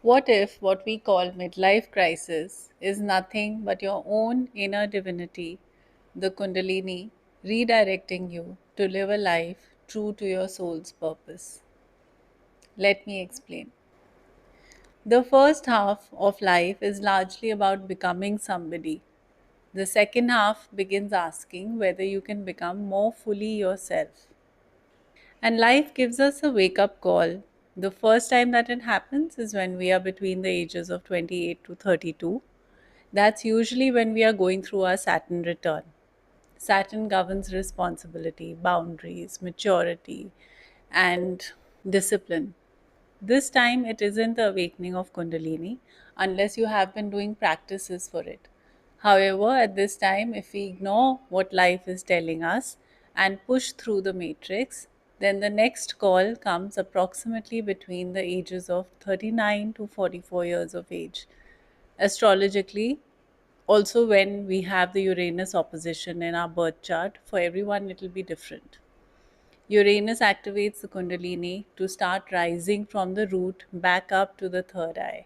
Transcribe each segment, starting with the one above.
What if what we call midlife crisis is nothing but your own inner divinity, the Kundalini, redirecting you to live a life true to your soul's purpose? Let me explain. The first half of life is largely about becoming somebody. The second half begins asking whether you can become more fully yourself. And life gives us a wake up call. The first time that it happens is when we are between the ages of 28 to 32. That's usually when we are going through our Saturn return. Saturn governs responsibility, boundaries, maturity, and discipline. This time, it isn't the awakening of Kundalini unless you have been doing practices for it. However, at this time, if we ignore what life is telling us and push through the matrix, then the next call comes approximately between the ages of 39 to 44 years of age. Astrologically, also when we have the Uranus opposition in our birth chart, for everyone it will be different. Uranus activates the Kundalini to start rising from the root back up to the third eye.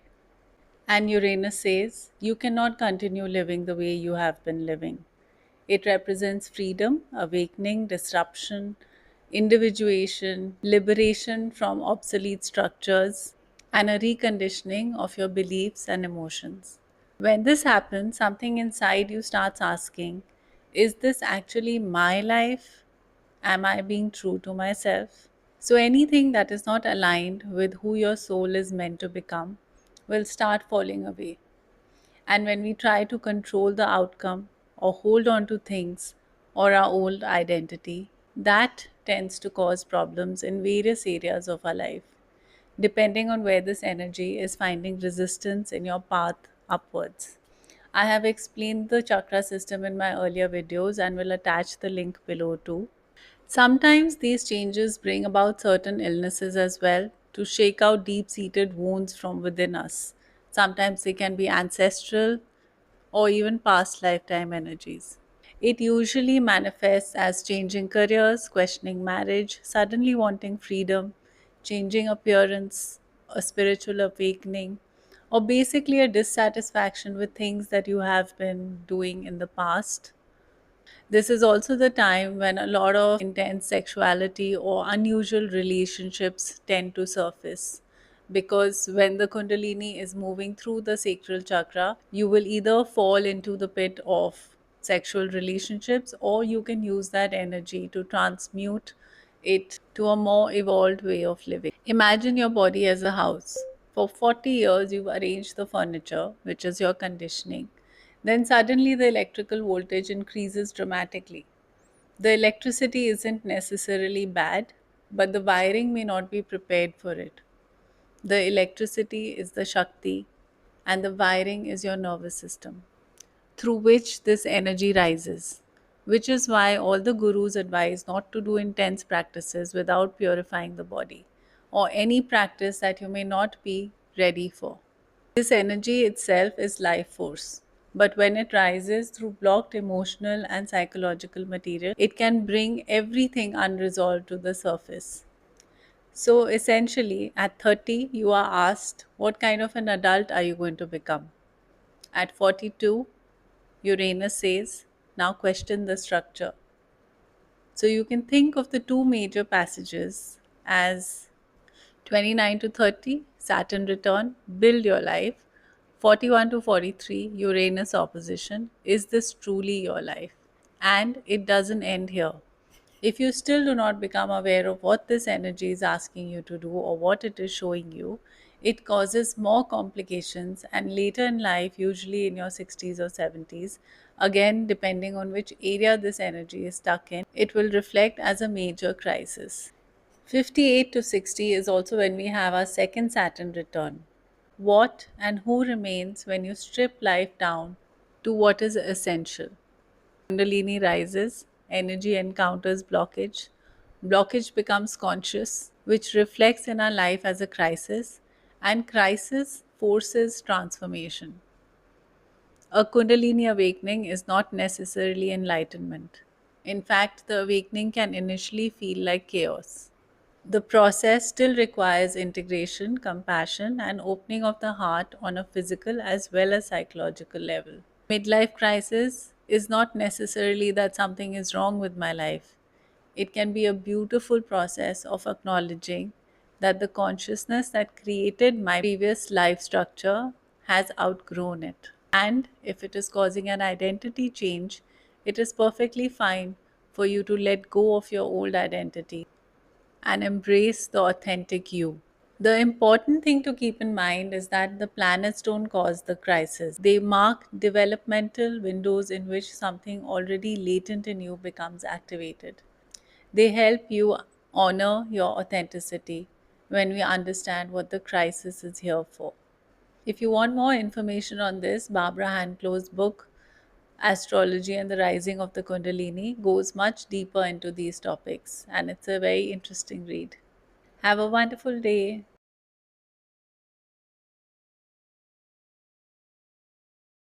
And Uranus says, you cannot continue living the way you have been living. It represents freedom, awakening, disruption, individuation, liberation from obsolete structures, and a reconditioning of your beliefs and emotions. When this happens, something inside you starts asking, is this actually my life? Am I being true to myself? So, anything that is not aligned with who your soul is meant to become will start falling away. And when we try to control the outcome or hold on to things or our old identity, that tends to cause problems in various areas of our life, depending on where this energy is finding resistance in your path upwards. I have explained the chakra system in my earlier videos and will attach the link below too. Sometimes these changes bring about certain illnesses as well to shake out deep seated wounds from within us. Sometimes they can be ancestral or even past lifetime energies. It usually manifests as changing careers, questioning marriage, suddenly wanting freedom, changing appearance, a spiritual awakening, or basically a dissatisfaction with things that you have been doing in the past. This is also the time when a lot of intense sexuality or unusual relationships tend to surface. Because when the Kundalini is moving through the sacral chakra, you will either fall into the pit of sexual relationships or you can use that energy to transmute it to a more evolved way of living. Imagine your body as a house. For 40 years, you've arranged the furniture, which is your conditioning. Then suddenly the electrical voltage increases dramatically. The electricity isn't necessarily bad, but the wiring may not be prepared for it. The electricity is the Shakti, and the wiring is your nervous system, through which this energy rises. Which is why all the gurus advise not to do intense practices without purifying the body, or any practice that you may not be ready for. This energy itself is life force. But when it rises through blocked emotional and psychological material, it can bring everything unresolved to the surface. So essentially, at 30, you are asked, what kind of an adult are you going to become? At 42, Uranus says, now question the structure. So you can think of the two major passages as 29 to 30, Saturn return, build your life. 41 to 43, Uranus opposition. Is this truly your life? And it doesn't end here. If you still do not become aware of what this energy is asking you to do or what it is showing you, it causes more complications, and later in life, usually in your 60s or 70s, again, depending on which area this energy is stuck in, it will reflect as a major crisis. 58 to 60 is also when we have our second Saturn return. What and who remains when you strip life down to what is essential? Kundalini rises, energy encounters blockage. Blockage becomes conscious, which reflects in our life as a crisis, and crisis forces transformation. A Kundalini awakening is not necessarily enlightenment. In fact, the awakening can initially feel like chaos. The process still requires integration, compassion, and opening of the heart on a physical as well as psychological level. Midlife crisis is not necessarily that something is wrong with my life. It can be a beautiful process of acknowledging that the consciousness that created my previous life structure has outgrown it. And if it is causing an identity change, it is perfectly fine for you to let go of your old identity and embrace the authentic you. The important thing to keep in mind is that the planets don't cause the crisis. They mark developmental windows in which something already latent in you becomes activated. They help you honor your authenticity when we understand what the crisis is here for. If you want more information on this, Barbara Hanklow's book, Astrology and the Rising of the Kundalini, goes much deeper into these topics, and it's a very interesting read. Have a wonderful day.